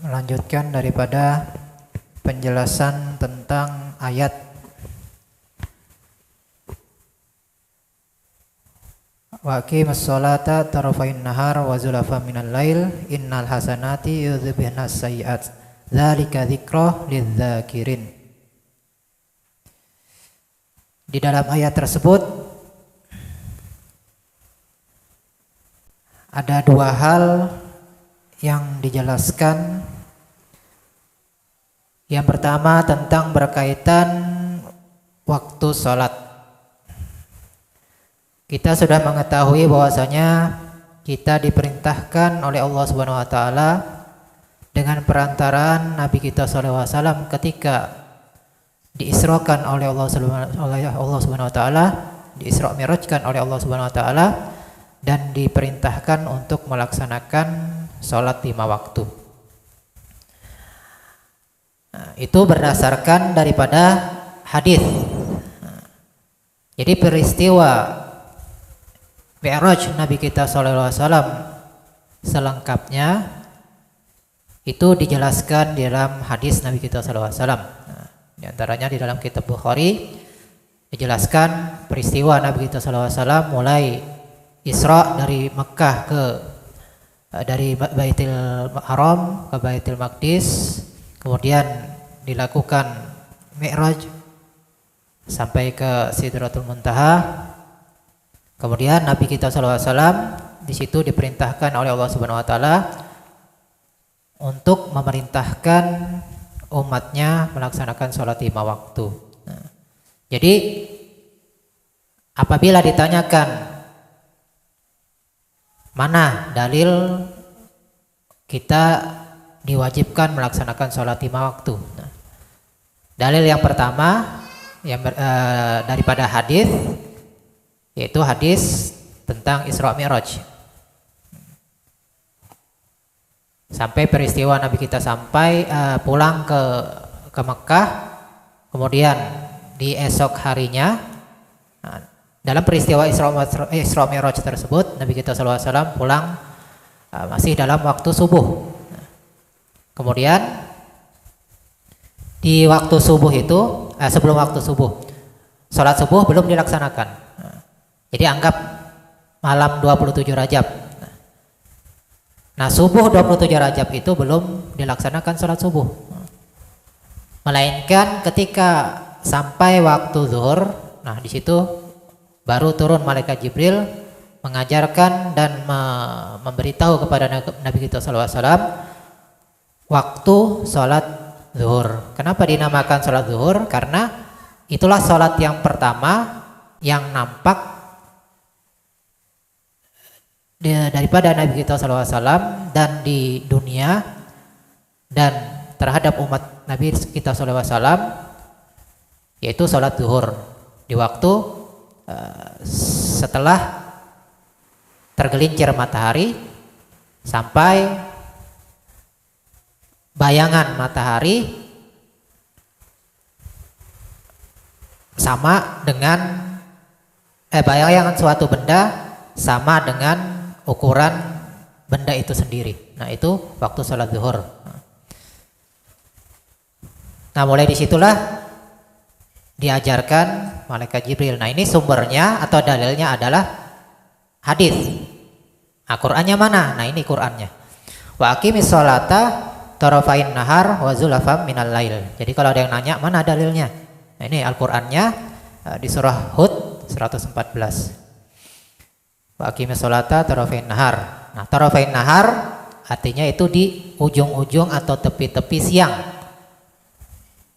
melanjutkan daripada penjelasan tentang ayat wa aqimus sholata tarafain nahar wa zulafan minal lail innal hasanati yudhibnas sayyi'at dzalika dzikra lidzakirin. Di dalam ayat tersebut ada dua hal yang dijelaskan. Yang pertama tentang berkaitan waktu sholat. Kita sudah mengetahui bahwasanya kita diperintahkan oleh Allah Subhanahu wa taala dengan perantaraan Nabi kita sallallahu alaihi wasallam ketika diisrakan oleh Allah Subhanahu wa taala, diisra mi'rajkan oleh Allah Subhanahu wa taala dan diperintahkan untuk melaksanakan sholat 5 waktu. Nah, itu berdasarkan daripada hadis. Jadi peristiwa Mi'raj Nabi kita sallallahu alaihi wasallam selengkapnya itu dijelaskan di dalam hadis Nabi kita sallallahu alaihi wasallam. Nah, di antaranya di dalam kitab Bukhari dijelaskan peristiwa Nabi kita sallallahu alaihi wasallam mulai Isra dari Mekah dari Baitul Haram ke Baitul Maqdis, kemudian dilakukan Mi'raj sampai ke Sidratul Muntaha. Kemudian Nabi kita sallallahu alaihi wasallam di situ diperintahkan oleh Allah Subhanahu wa taala untuk memerintahkan umatnya melaksanakan sholat 5 waktu. Nah, jadi apabila ditanyakan mana dalil kita diwajibkan melaksanakan sholat 5 waktu? Nah, dalil yang pertama daripada hadis, yaitu hadis tentang Isra Mi'raj. Sampai peristiwa Nabi kita sampai pulang ke Mekah, kemudian di esok harinya. Nah, dalam peristiwa Isra Mi'raj tersebut Nabi kita sallallahu alaihi wasallam pulang masih dalam waktu subuh. Kemudian di waktu subuh itu sebelum waktu subuh, sholat subuh belum dilaksanakan. Jadi anggap malam 27 Rajab. Nah, subuh 27 Rajab itu belum dilaksanakan sholat subuh. Melainkan ketika sampai waktu zuhur, nah di situ baru turun malaikat Jibril mengajarkan dan memberitahu kepada Nabi kita sallallahu alaihi wasallam waktu sholat zuhur. Kenapa dinamakan sholat zuhur? Karena itulah sholat yang pertama yang nampak daripada Nabi kita sallallahu alaihi wasallam dan di dunia dan terhadap umat Nabi kita sallallahu alaihi wasallam, yaitu sholat zuhur di waktu setelah tergelincir matahari sampai bayangan matahari sama dengan bayangan suatu benda sama dengan ukuran benda itu sendiri. Nah, itu waktu sholat zuhur. Nah, mulai disitulah diajarkan malaikat Jibril. Nah, ini sumbernya atau dalilnya adalah hadis. Nah, Qur'annya mana? Nah, ini Qur'annya. Wa aqimis sholata tarafain nahar wa zulafam minal lail. Jadi kalau ada yang nanya mana dalilnya? Nah, ini Al-Qur'annya di surah Hud 114. Wa aqimis sholata tarafain nahar. Nah, tarafain nahar artinya itu di ujung-ujung atau tepi-tepi siang.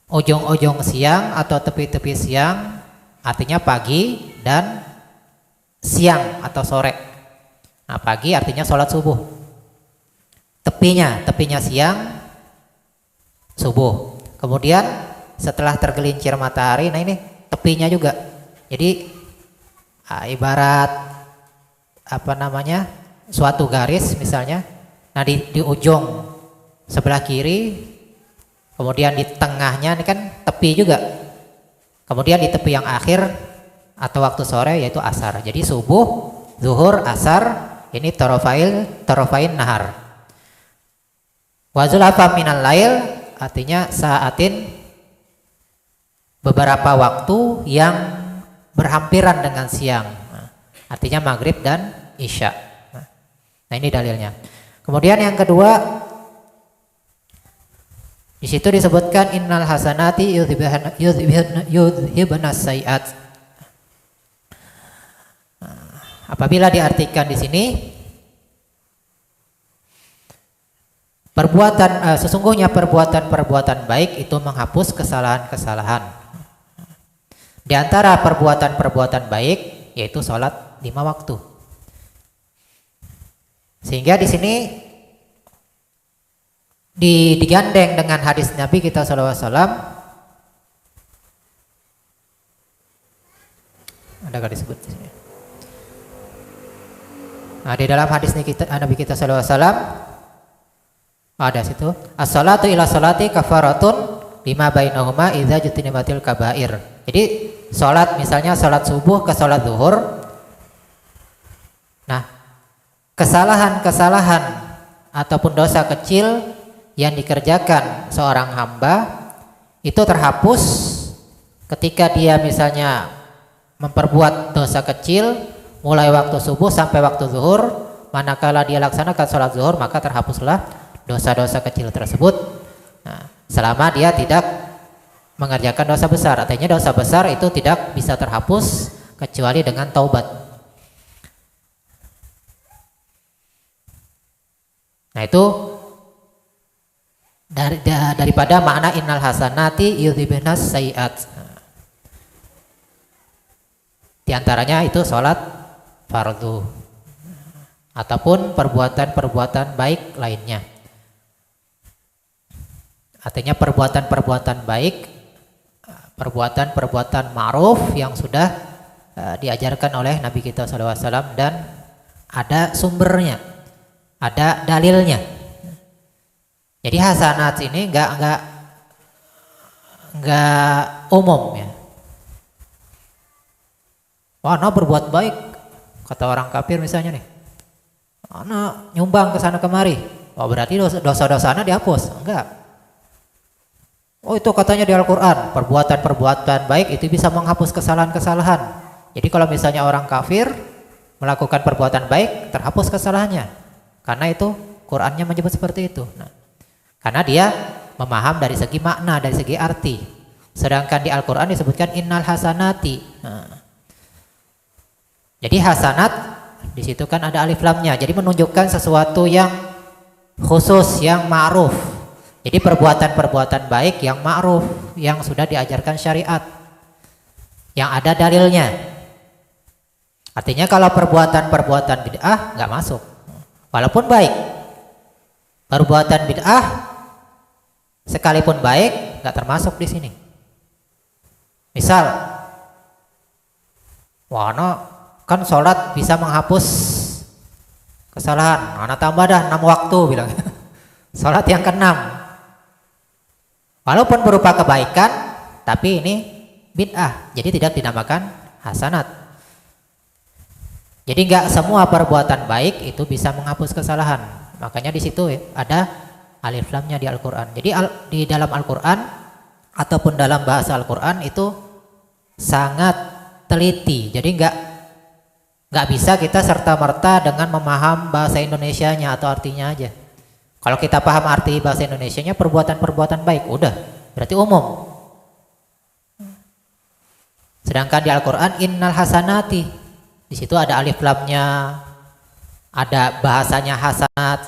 Ujung-ujung siang atau tepi-tepi siang artinya pagi dan siang atau sore. Nah, pagi artinya sholat subuh. Tepinya siang, subuh. Kemudian setelah tergelincir matahari, nah ini tepinya juga. Jadi ibarat suatu garis misalnya. Nah, di ujung sebelah kiri, kemudian di tengahnya ini kan tepi juga. Kemudian di tepi yang akhir atau waktu sore yaitu asar. Jadi subuh, zuhur, asar ini tarafain nahar. Wa zulafa minal lail artinya saatin beberapa waktu yang berhampiran dengan siang. Artinya maghrib dan isya. Nah ini dalilnya. Kemudian yang kedua, di situ disebutkan innal hasanati yudhibna sayiat. Apabila diartikan di sini sesungguhnya perbuatan baik itu menghapus kesalahan-kesalahan. Di antara perbuatan baik yaitu sholat 5 waktu. Sehingga di sini digandeng dengan hadis Nabi kita sallallahu alaihi wasallam. Ada nggak disebut di sini? Nah, di dalam hadis Nabi kita sallallahu alaihi wasallam ada situ. As-salatu ila salati kafaratun lima bainahuma idza jutinibatil kabair. Jadi sholat, misalnya sholat subuh ke sholat zuhur. Nah, kesalahan-kesalahan ataupun dosa kecil yang dikerjakan seorang hamba itu terhapus ketika dia misalnya memperbuat dosa kecil mulai waktu subuh sampai waktu zuhur. Manakala dia laksanakan sholat zuhur, maka terhapuslah dosa-dosa kecil tersebut. Nah, selama dia tidak mengerjakan dosa besar. Artinya dosa besar itu tidak bisa terhapus kecuali dengan taubat. Nah itu daripada makna innal hasanati yudhibnas sayiat. Di antaranya itu sholat fardu ataupun perbuatan baik lainnya. Artinya perbuatan baik, perbuatan ma'ruf yang sudah diajarkan oleh Nabi kita SAW dan ada sumbernya, ada dalilnya. Jadi hasanat ini enggak umum ya. Wah, ana berbuat baik, kata orang kafir misalnya nih. Ana nyumbang ke sana kemari. Wah, berarti dosa-dosanya dihapus. Enggak. Oh, itu katanya di Al-Qur'an, perbuatan baik itu bisa menghapus kesalahan-kesalahan. Jadi kalau misalnya orang kafir melakukan perbuatan baik, terhapus kesalahannya. Karena itu Qur'annya menyebut seperti itu. Nah, karena dia memaham dari segi makna, dari segi arti. Sedangkan di Al-Qur'an disebutkan innal hasanati. Nah, jadi hasanat di situ kan ada alif lamnya. Jadi menunjukkan sesuatu yang khusus, yang ma'ruf. Jadi perbuatan baik yang ma'ruf, yang sudah diajarkan syariat, yang ada dalilnya. Artinya kalau perbuatan bid'ah nggak masuk, walaupun baik. Perbuatan bid'ah sekalipun baik nggak termasuk di sini. Misal, kan sholat bisa menghapus kesalahan. Anak tambah dah 6 waktu bilang. Sholat yang ke-6. Walaupun berupa kebaikan, tapi ini bid'ah, jadi tidak dinamakan hasanat. Jadi nggak semua perbuatan baik itu bisa menghapus kesalahan. Makanya di situ ada alif lamnya di Al-Qur'an. Jadi di dalam Al-Qur'an ataupun dalam bahasa Al-Qur'an itu sangat teliti. Jadi nggak bisa kita serta-merta dengan memaham bahasa Indonesianya atau artinya aja. Kalau kita paham arti bahasa Indonesianya perbuatan baik, udah berarti umum. Sedangkan di Al-Qur'an innal hasanati, di situ ada alif lamnya, ada bahasanya hasanat.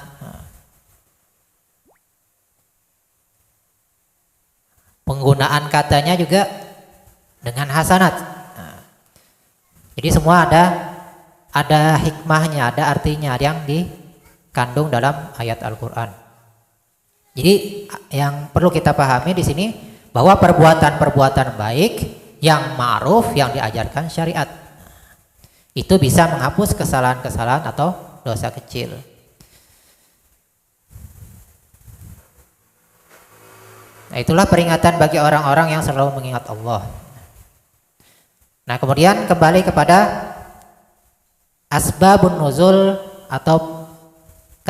Penggunaan katanya juga dengan hasanat. Jadi semua ada hikmahnya, ada artinya yang dikandung dalam ayat Al-Qur'an. Jadi yang perlu kita pahami di sini bahwa perbuatan baik yang ma'ruf yang diajarkan syariat itu bisa menghapus kesalahan-kesalahan atau dosa kecil. Nah, itulah peringatan bagi orang-orang yang selalu mengingat Allah. Nah, kemudian kembali kepada asbabun nuzul atau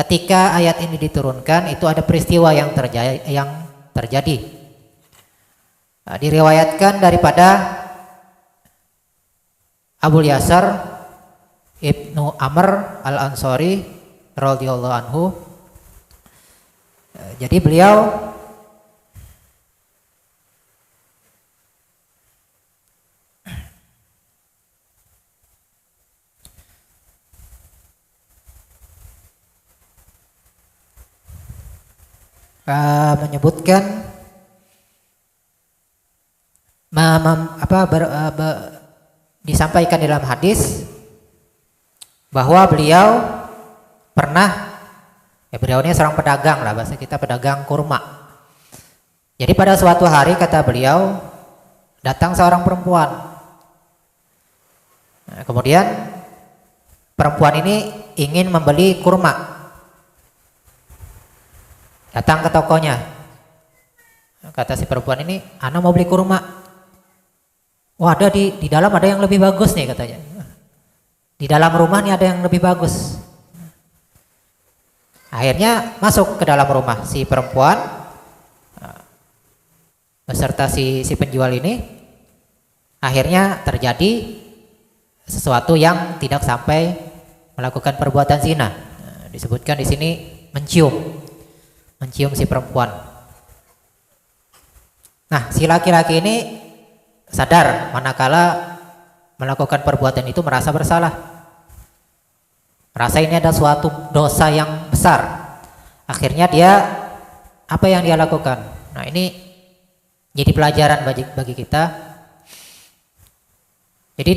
ketika ayat ini diturunkan itu ada peristiwa yang terjadi. Diriwayatkan daripada Abu Yasar Ibnu Amr Al-Ansari radhiyallahu anhu. Jadi beliau menyebutkan disampaikan dalam hadis bahwa beliau pernah, beliau ini seorang pedagang lah, bahasa kita pedagang kurma. Jadi pada suatu hari kata beliau datang seorang perempuan. Nah, kemudian perempuan ini ingin membeli kurma. Datang ke tokonya. Kata si perempuan ini, "Ana mau beli kurma." "Wah, ada di dalam ada yang lebih bagus nih," katanya. "Di dalam rumah nih ada yang lebih bagus." Akhirnya masuk ke dalam rumah si perempuan beserta si penjual ini. Akhirnya terjadi sesuatu yang tidak sampai melakukan perbuatan zina. Disebutkan di sini mencium si perempuan. Nah, si laki-laki ini sadar manakala melakukan perbuatan itu merasa bersalah. Merasa ini ada suatu dosa yang besar. Akhirnya dia apa yang dia lakukan? Nah, ini jadi pelajaran bagi kita. Jadi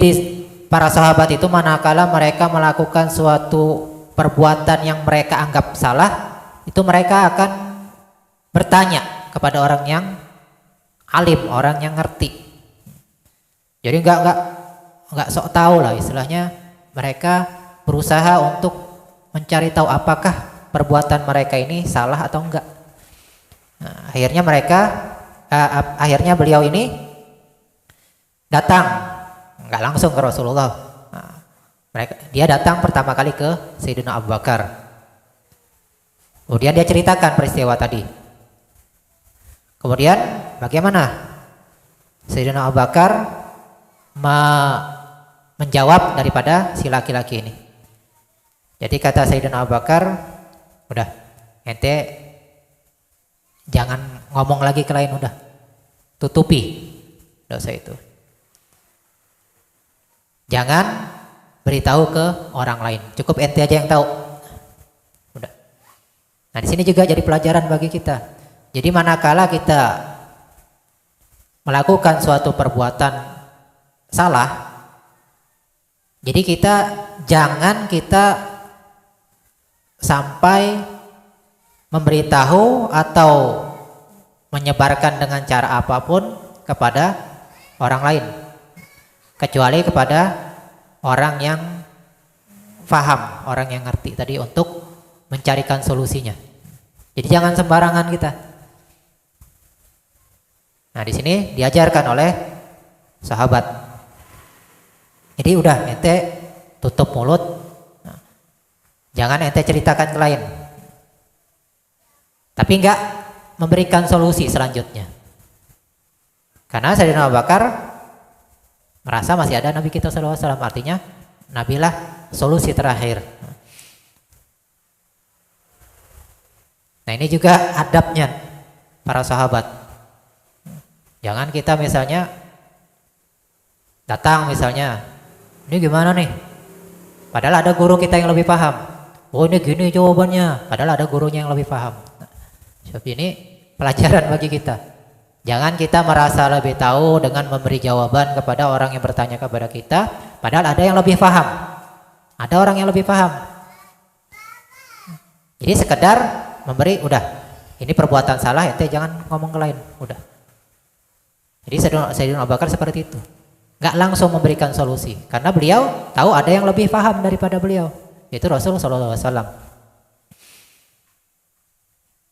para sahabat itu manakala mereka melakukan suatu perbuatan yang mereka anggap salah, itu mereka akan bertanya kepada orang yang alim, orang yang ngerti. Jadi enggak sok tahu lah istilahnya. Mereka berusaha untuk mencari tahu apakah perbuatan mereka ini salah atau enggak. Nah, akhirnya beliau ini datang, enggak langsung ke Rasulullah. Nah, dia datang pertama kali ke Sayyidina Abu Bakar. Kemudian dia ceritakan peristiwa tadi. Kemudian bagaimana Sayyidina Abu Bakar menjawab daripada si laki-laki ini. Jadi kata Sayyidina Abu Bakar, udah ente jangan ngomong lagi ke lain, udah tutupi dosa itu. Jangan beritahu ke orang lain, cukup ente aja yang tahu. Udah. Nah, di sini juga jadi pelajaran bagi kita. Jadi manakala kita melakukan suatu perbuatan salah, jadi jangan kita sampai memberitahu atau menyebarkan dengan cara apapun kepada orang lain, kecuali kepada orang yang paham, orang yang ngerti tadi untuk mencarikan solusinya. Jadi jangan sembarangan kita. Nah, di sini diajarkan oleh sahabat. Jadi udah ente tutup mulut. Nah, jangan ente ceritakan ke lain. Tapi enggak memberikan solusi selanjutnya. Karena Sayyidina Abu Bakar merasa masih ada Nabi kita sallallahu alaihi wasallam, artinya Nabilah solusi terakhir. Nah, ini juga adabnya para sahabat. Jangan kita misalnya datang misalnya, ini gimana nih? Padahal ada guru kita yang lebih paham. Oh, ini gini jawabannya. Padahal ada gurunya yang lebih paham. Nah, sebab ini pelajaran bagi kita. Jangan kita merasa lebih tahu dengan memberi jawaban kepada orang yang bertanya kepada kita. Padahal ada yang lebih paham. Ada orang yang lebih paham. Jadi sekedar memberi, udah ini perbuatan salah, ente jangan ngomong ke lain, udah. Jadi Sayyidina Abu Bakar seperti itu, nggak langsung memberikan solusi, karena beliau tahu ada yang lebih paham daripada beliau, yaitu Rasulullah SAW.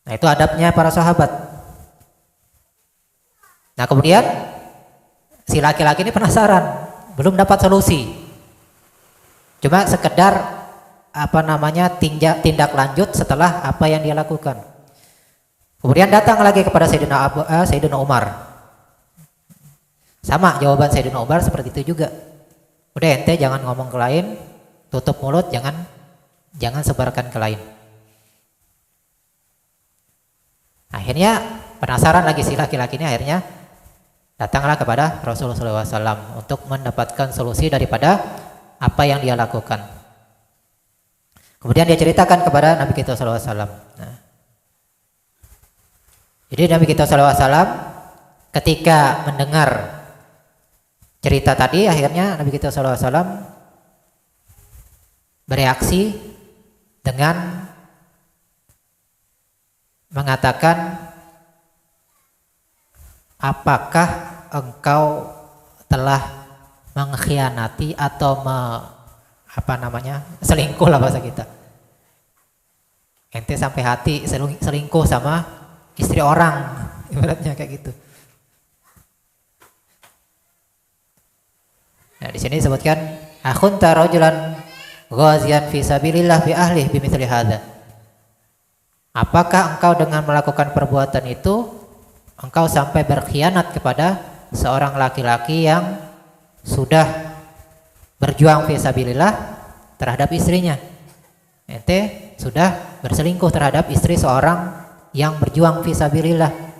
Nah, itu adabnya para sahabat. Nah, kemudian si laki-laki ini penasaran, belum dapat solusi, cuma sekedar tindak lanjut setelah apa yang dia lakukan. Kemudian datang lagi kepada Sayyidina Umar. Sama jawaban Sayyidina Umar seperti itu juga. Udah ente jangan ngomong ke lain, tutup mulut, jangan sebarkan ke lain. Akhirnya penasaran lagi si laki-laki ini, akhirnya datanglah kepada Rasulullah SAW untuk mendapatkan solusi daripada apa yang dia lakukan. Kemudian dia ceritakan kepada Nabi kita SAW. Nah, jadi Nabi kita SAW ketika mendengar cerita tadi, akhirnya Nabi kita SAW bereaksi dengan mengatakan, apakah engkau telah mengkhianati atau selingkuh lah bahasa kita. Ente sampai hati selingkuh sama istri orang, ibaratnya kayak gitu. Nah, di sini disebutkan akhunta rajulan ghaziyan fi sabilillah fi ahlihi bimithli hadza. Apakah engkau dengan melakukan perbuatan itu engkau sampai berkhianat kepada seorang laki-laki yang sudah berjuang fi sabilillah terhadap istrinya? Ente sudah berselingkuh terhadap istri seorang yang berjuang fi sabilillah.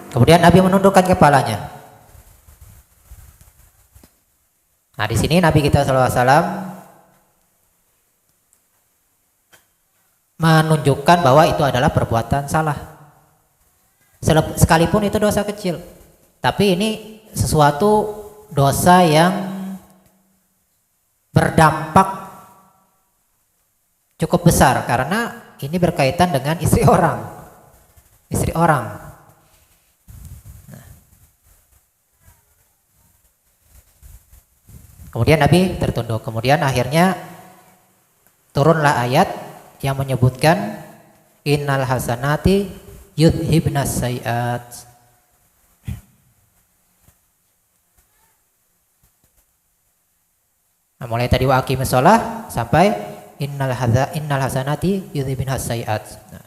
Kemudian Nabi menundukkan kepalanya. Nah, di sini Nabi kita SAW menunjukkan bahwa itu adalah perbuatan salah. Sekalipun itu dosa kecil, tapi ini sesuatu dosa yang berdampak cukup besar karena ini berkaitan dengan istri orang. Kemudian Nabi tertunduk. Kemudian akhirnya turunlah ayat yang menyebutkan innal hasanati yudhibnas sayiat. Nah, mulai tadi wa aqimis shalah sampai innal hasanati yudhibnas sayiat. Nah,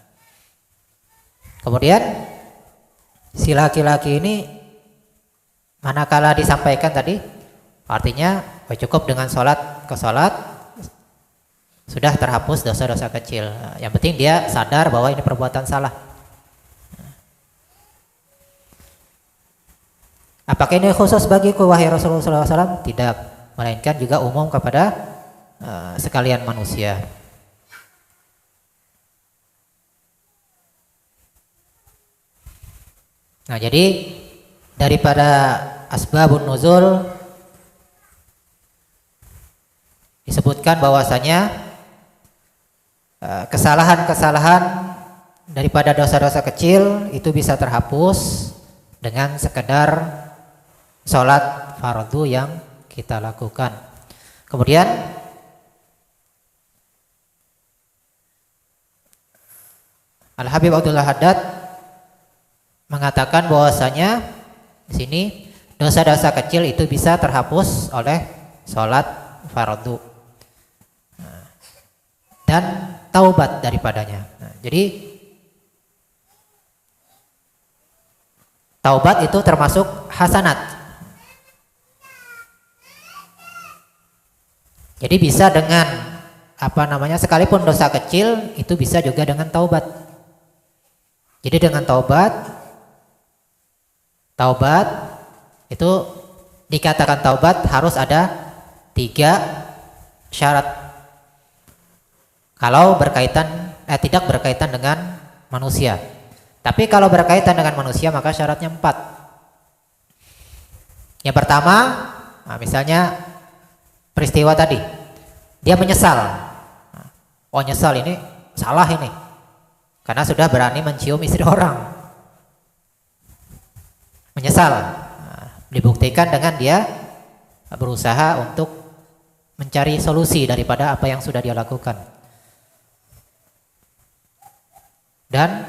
kemudian si laki-laki ini manakala disampaikan tadi, artinya cukup dengan sholat ke sholat sudah terhapus dosa-dosa kecil. Yang penting dia sadar bahwa ini perbuatan salah. Apakah ini khusus bagiku wahai Rasulullah SAW? Tidak, melainkan juga umum kepada sekalian manusia. Nah, jadi daripada asbabun nuzul disebutkan bahwasanya kesalahan-kesalahan daripada dosa-dosa kecil itu bisa terhapus dengan sekedar sholat fardu yang kita lakukan. Kemudian Al-Habib Abdullah Haddad mengatakan bahwasanya di sini dosa-dosa kecil itu bisa terhapus oleh sholat fardu dan taubat daripadanya. Nah, jadi taubat itu termasuk hasanat. Jadi bisa dengan sekalipun dosa kecil itu bisa juga dengan taubat. Jadi dengan taubat itu dikatakan taubat harus ada 3 syarat. Kalau tidak berkaitan dengan manusia. Tapi kalau berkaitan dengan manusia maka syaratnya 4. Yang pertama, misalnya peristiwa tadi, dia menyesal. Oh, nyesal, ini salah ini, karena sudah berani mencium istri orang. Menyesal, dibuktikan dengan dia berusaha untuk mencari solusi daripada apa yang sudah dia lakukan. Dan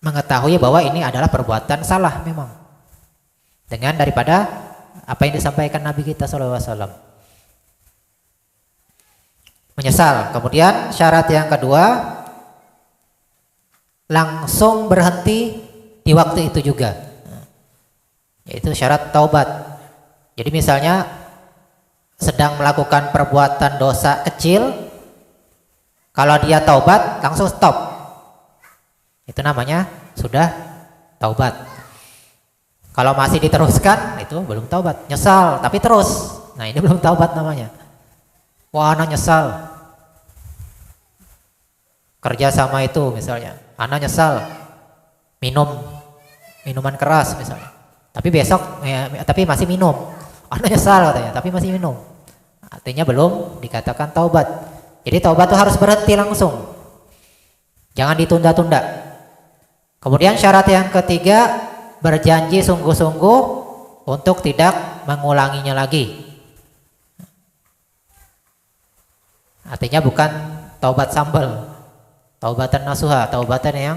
mengetahui bahwa ini adalah perbuatan salah memang. Dengan daripada apa yang disampaikan Nabi kita SAW. Menyesal. Kemudian syarat yang kedua, langsung berhenti di waktu itu juga, yaitu syarat taubat. Jadi misalnya sedang melakukan perbuatan dosa kecil, kalau dia taubat langsung stop, itu namanya sudah taubat. Kalau masih diteruskan, itu belum taubat. Nyesal tapi terus, nah ini belum taubat namanya. Wah, anak nyesal kerja sama itu misalnya, anak nyesal minuman keras misalnya, tapi besok tapi masih minum, anak nyesal katanya tapi masih minum, artinya belum dikatakan taubat. Jadi taubat itu harus berhenti langsung, jangan ditunda-tunda. Kemudian syarat yang ketiga, berjanji sungguh-sungguh untuk tidak mengulanginya lagi. Artinya bukan taubat sambal, taubatan nasuha, taubatan yang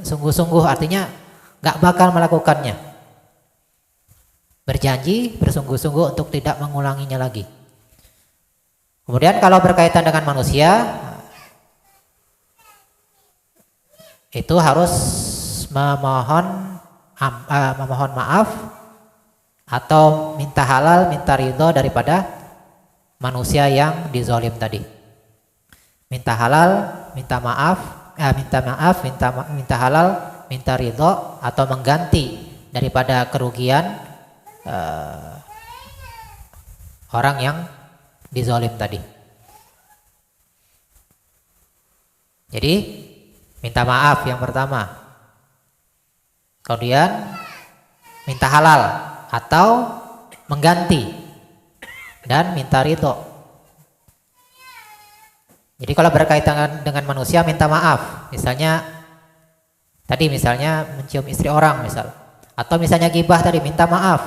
sungguh-sungguh, artinya gak bakal melakukannya. Berjanji bersungguh-sungguh untuk tidak mengulanginya lagi. Kemudian kalau berkaitan dengan manusia, itu harus memohon maaf atau minta halal, minta ridho daripada manusia yang dizolim tadi. Minta halal, minta halal, minta ridho atau mengganti daripada kerugian orang yang dizolim tadi. Jadi minta maaf yang pertama, kemudian minta halal atau mengganti, dan minta ridho. Jadi kalau berkaitan dengan manusia, minta maaf, misalnya tadi misalnya mencium istri orang misal, atau misalnya gibah tadi, minta maaf.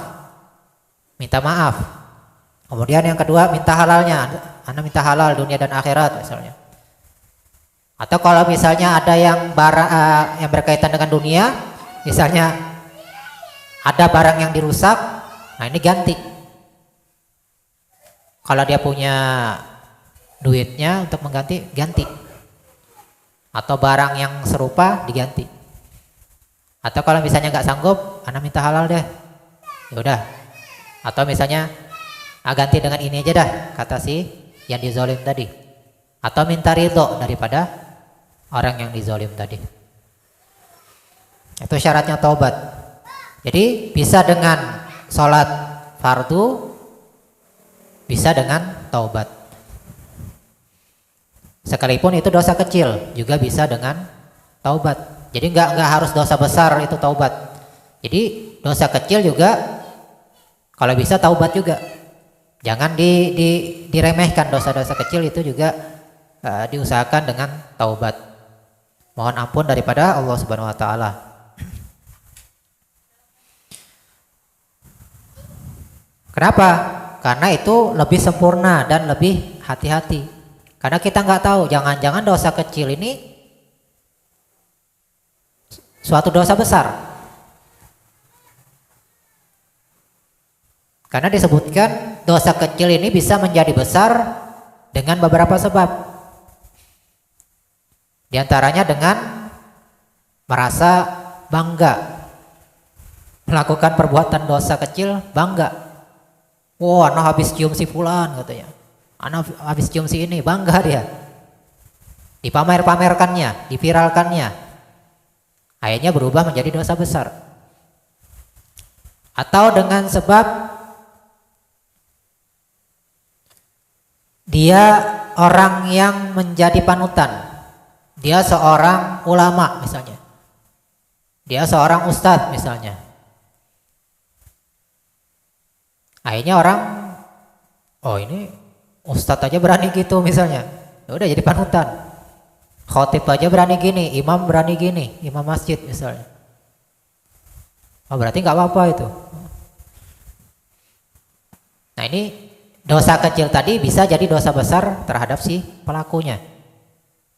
Kemudian yang kedua, minta halalnya, Anda minta halal dunia dan akhirat misalnya. Atau kalau misalnya ada yang yang berkaitan dengan dunia, misalnya ada barang yang dirusak, nah ini ganti. Kalau dia punya duitnya untuk mengganti, ganti. Atau barang yang serupa diganti. Atau kalau misalnya nggak sanggup, Anda minta halal deh, ya udah. Atau misalnya ganti dengan ini aja dah, kata si yang dizolim tadi. Atau minta ridho daripada orang yang dizolim tadi. Itu syaratnya taubat. Jadi bisa dengan sholat fardu, bisa dengan taubat. Sekalipun itu dosa kecil, juga bisa dengan taubat. Jadi nggak harus dosa besar itu taubat. Jadi dosa kecil juga kalau bisa taubat juga. Jangan diremehkan, dosa-dosa kecil itu juga diusahakan dengan taubat. Mohon ampun daripada Allah Subhanahu wa taala. Kenapa? Karena itu lebih sempurna dan lebih hati-hati. Karena kita nggak tahu, jangan-jangan dosa kecil ini suatu dosa besar. Karena disebutkan dosa kecil ini bisa menjadi besar dengan beberapa sebab. Di antaranya dengan merasa bangga, melakukan perbuatan dosa kecil, bangga. Wah, anak habis cium si fulan katanya. Anak habis cium si ini, bangga dia. Dipamer-pamerkannya, diviralkannya. Akhirnya berubah menjadi dosa besar. Atau dengan sebab dia orang yang menjadi panutan. Dia seorang ulama misalnya. Dia seorang ustadz misalnya. Akhirnya orang, oh ini ustadz aja berani gitu misalnya. Ya udah jadi panutan. Khotib aja berani gini, imam berani gini, imam masjid misalnya. Oh berarti nggak apa-apa itu. Nah ini dosa kecil tadi bisa jadi dosa besar terhadap si pelakunya.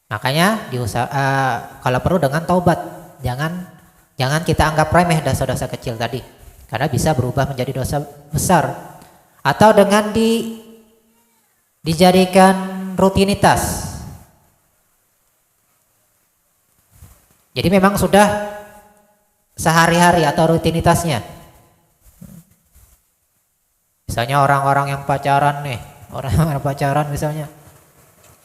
Makanya kalau perlu dengan taubat, jangan kita anggap remeh dosa-dosa kecil tadi. karena bisa berubah menjadi dosa besar. Atau dengan dijadikan rutinitas. Jadi memang sudah sehari-hari atau rutinitasnya. Misalnya orang-orang yang pacaran nih, orang-orang pacaran misalnya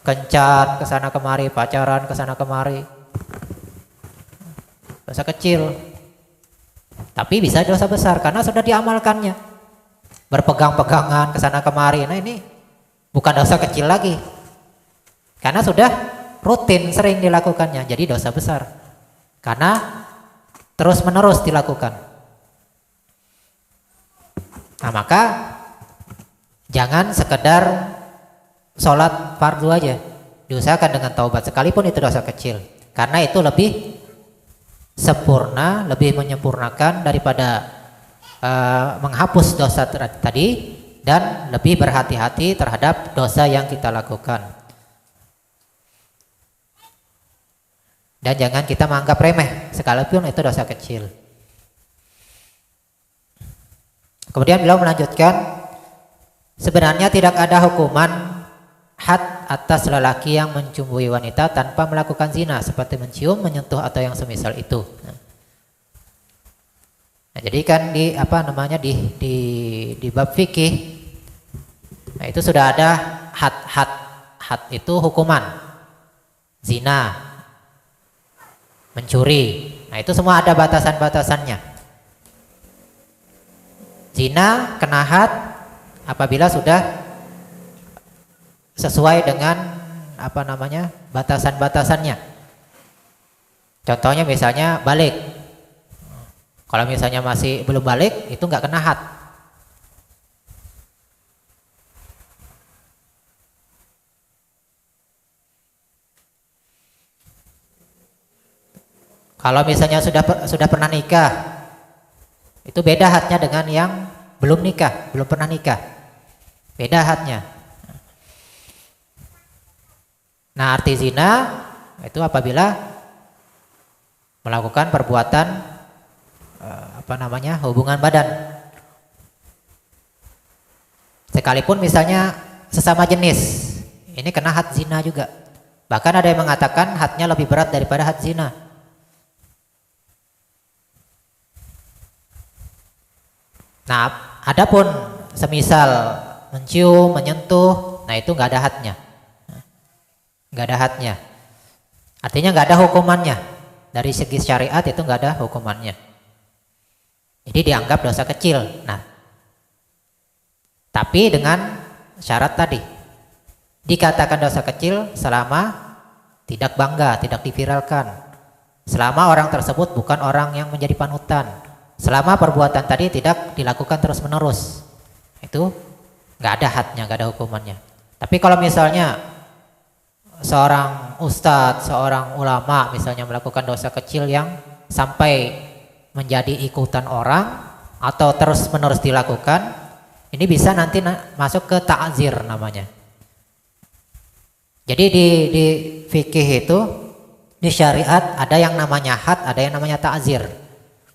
kencan kesana kemari, pacaran kesana kemari, dosa kecil, tapi bisa dosa besar karena sudah diamalkannya, berpegang-pegangan kesana kemari. Nah ini bukan dosa kecil lagi, karena sudah rutin sering dilakukannya, jadi dosa besar karena terus menerus dilakukan. Nah maka jangan sekedar sholat fardu aja, diusahakan dengan taubat sekalipun itu dosa kecil, karena itu lebih sempurna, lebih menyempurnakan daripada menghapus dosa tadi, dan lebih berhati-hati terhadap dosa yang kita lakukan. Dan jangan kita menganggap remeh sekalipun itu dosa kecil. Kemudian beliau melanjutkan, sebenarnya tidak ada hukuman had atas lelaki yang mencumbui wanita tanpa melakukan zina, seperti mencium, menyentuh atau yang semisal itu. Nah, jadi kan di bab fikih, nah itu sudah ada had itu hukuman zina, mencuri. Nah itu semua ada batasan-batasannya. Zina kena had apabila sudah sesuai dengan batasan-batasannya. Contohnya misalnya balik. Kalau misalnya masih belum balik, itu nggak kena had. Kalau misalnya sudah pernah nikah, itu beda hadnya dengan yang belum nikah, belum pernah nikah. Beda hadnya. Nah, arti zina itu apabila melakukan perbuatan hubungan badan. Sekalipun misalnya sesama jenis, ini kena had zina juga. Bahkan ada yang mengatakan hadnya lebih berat daripada had zina. Nah, adapun semisal mencium, menyentuh, nah itu nggak ada hadnya, nggak ada hadnya. Artinya nggak ada hukumannya. Dari segi syariat itu nggak ada hukumannya. Jadi dianggap dosa kecil. Nah, tapi dengan syarat tadi, dikatakan dosa kecil selama tidak bangga, tidak diviralkan, selama orang tersebut bukan orang yang menjadi panutan, selama perbuatan tadi tidak dilakukan terus menerus, itu nggak ada hadnya, nggak ada hukumannya. Tapi kalau misalnya seorang ustadz, seorang ulama misalnya melakukan dosa kecil yang sampai menjadi ikutan orang atau terus menerus dilakukan, ini bisa nanti masuk ke ta'zir namanya. Jadi di fikih itu, di syariat ada yang namanya had, ada yang namanya ta'zir.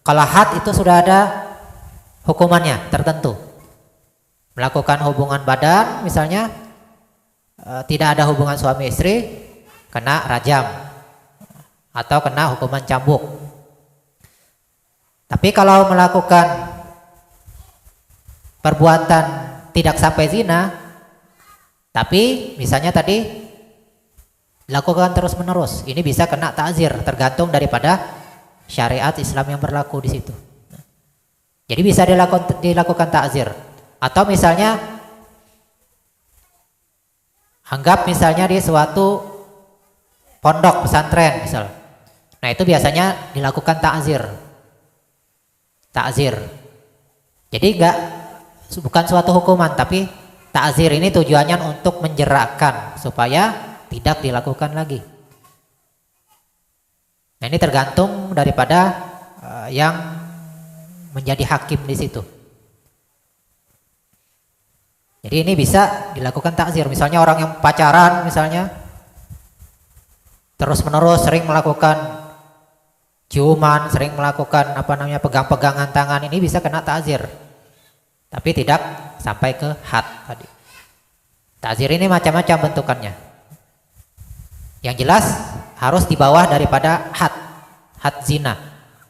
Kalau had itu sudah ada hukumannya tertentu. Melakukan hubungan badan misalnya, tidak ada hubungan suami istri, kena rajam atau kena hukuman cambuk. Tapi kalau melakukan perbuatan tidak sampai zina, tapi misalnya tadi dilakukan terus menerus, ini bisa kena ta'zir, tergantung daripada syariat Islam yang berlaku di situ. Jadi bisa dilakukan ta'zir. Atau misalnya anggap misalnya di suatu pondok pesantren misal. Nah, itu biasanya dilakukan ta'zir. Ta'zir. Jadi bukan suatu hukuman, tapi ta'zir ini tujuannya untuk menjerakkan supaya tidak dilakukan lagi. Nah, ini tergantung daripada yang menjadi hakim di situ. Jadi ini bisa dilakukan ta'zir. Misalnya orang yang pacaran misalnya terus menerus sering melakukan ciuman, sering melakukan pegang-pegangan tangan, ini bisa kena ta'zir. Tapi tidak sampai ke had tadi. Ta'zir ini macam-macam bentukannya. Yang jelas harus di bawah daripada had zina.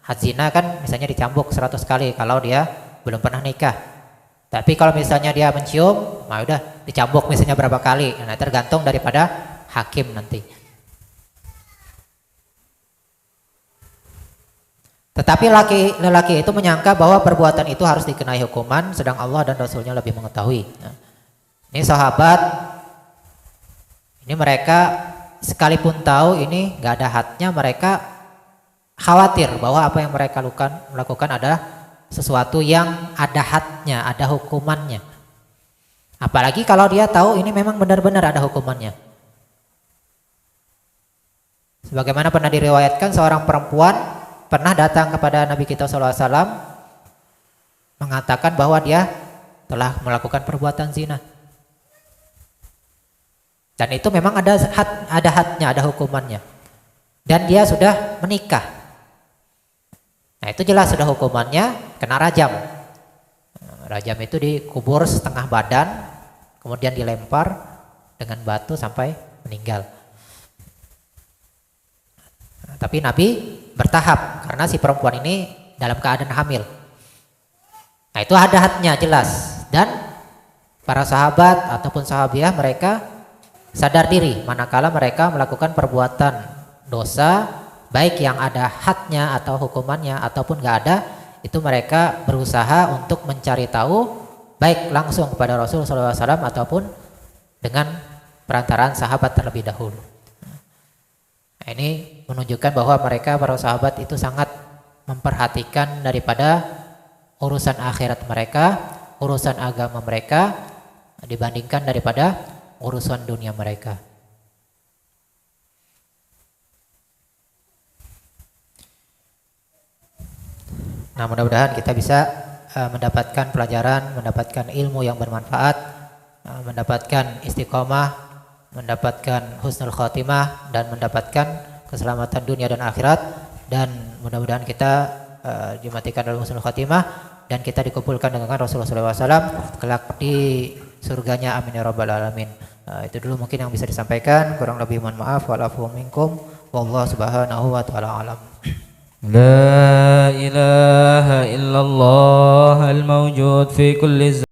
Had zina kan misalnya dicambuk 100 kali kalau dia belum pernah nikah. Tapi kalau misalnya dia mencium, udah dicambuk misalnya berapa kali. Nah, tergantung daripada hakim nanti. Tetapi lelaki itu menyangka bahwa perbuatan itu harus dikenai hukuman, sedang Allah dan Rasulnya lebih mengetahui. Nah, ini sahabat, ini mereka sekalipun tahu ini nggak ada hadnya, mereka khawatir bahwa apa yang mereka lakukan adalah sesuatu yang ada hadnya, ada hukumannya. Apalagi kalau dia tahu ini memang benar-benar ada hukumannya. Sebagaimana pernah diriwayatkan, seorang perempuan pernah datang kepada Nabi kita SAW mengatakan bahwa dia telah melakukan perbuatan zina. Dan itu memang ada hadnya, ada hukumannya. Dan dia sudah menikah. Nah, itu jelas sudah hukumannya, kena rajam. Rajam itu dikubur setengah badan, kemudian dilempar dengan batu sampai meninggal. Nah, tapi Nabi bertahap karena si perempuan ini dalam keadaan hamil. Nah, itu ada hadnya jelas. Dan para sahabat ataupun sahabiah mereka sadar diri manakala mereka melakukan perbuatan dosa, baik yang ada hadnya atau hukumannya ataupun gak ada, itu mereka berusaha untuk mencari tahu, baik langsung kepada Rasul SAW ataupun dengan perantaraan sahabat terlebih dahulu. Nah, ini menunjukkan bahwa mereka para sahabat itu sangat memperhatikan daripada urusan akhirat mereka, urusan agama mereka dibandingkan daripada urusan dunia mereka. Nah, mudah-mudahan kita bisa mendapatkan pelajaran, mendapatkan ilmu yang bermanfaat, mendapatkan istiqomah, mendapatkan husnul khotimah, dan mendapatkan keselamatan dunia dan akhirat. Dan mudah-mudahan kita dimatikan dalam husnul khotimah dan kita dikumpulkan dengan Rasulullah SAW kelak di surganya, amin ya rabbal alamin. Itu dulu mungkin yang bisa disampaikan, kurang lebih mohon maaf, wa'alafu minkum, wallahu subhanahu wa ta'ala alam. La ilaha illallah al-mawjud fi kulli